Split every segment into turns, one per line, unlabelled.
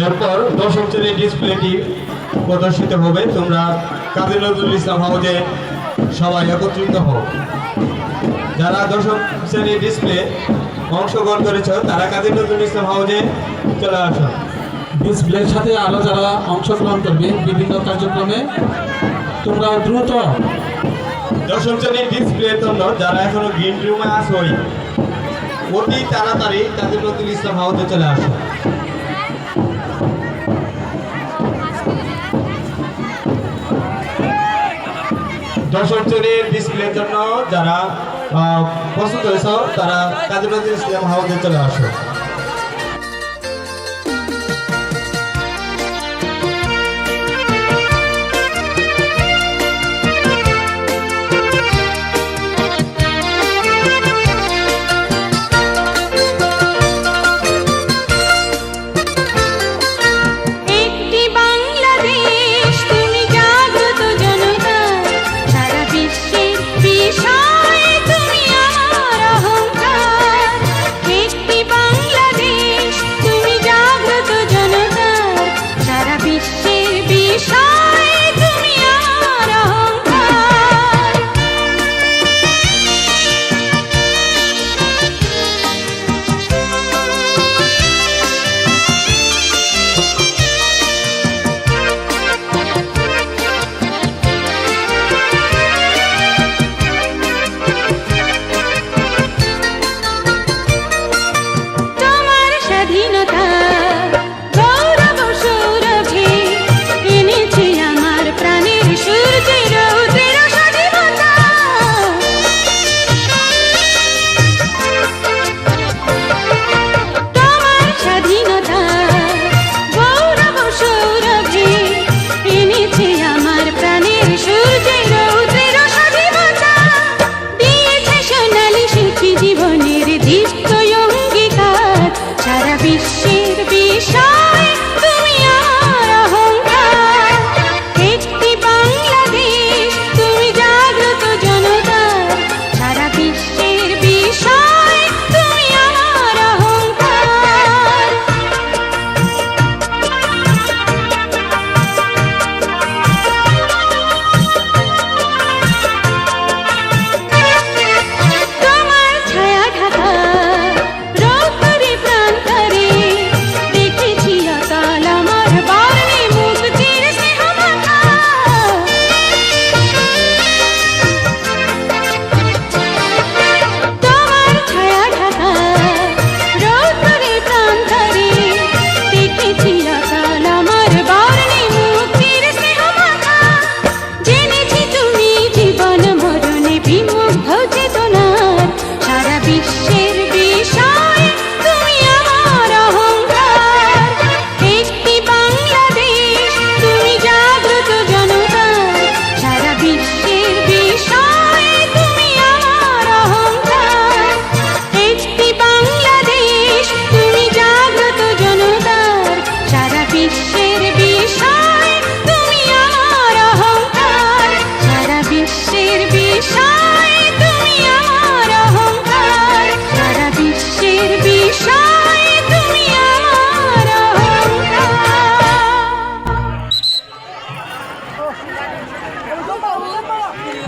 এরপর দশম শ্রেণীর ডিসপ্লেটি প্রদর্শিত হবে। তোমরা কাজী নজরুল ইসলাম হাউজে সবাই একত্রিত হও। যারা দশম শ্রেণীর ডিসপ্লে অংশগ্রহণ করেছ তারা কাজী নজরুল ইসলাম হাউজে চলে আসো।
ডিসপ্লের সাথে আরো যারা অংশগ্রহণ করবে বিভিন্ন কার্যক্রমে তোমরা দ্রুত
দশম শ্রেণীর ডিসপ্লের জন্য যারা এখনো গ্রিন রুমে আসোই অতি তাড়াতাড়ি কাজী নজরুল ইসলাম হাউজে চলে আসো। দশম শ্রেণীর ডিসপ্লের জন্য যারা প্রস্তুত হয়েছ তারা কাজী নজরুল ইসলাম হাউজে চলে আসো।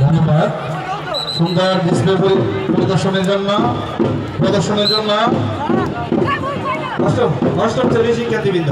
ধন্যবাদ সুন্দর ডিসপ্লে প্রদর্শনের জন্য
অষ্টম শ্রেণীর শিক্ষার্থীবৃন্দ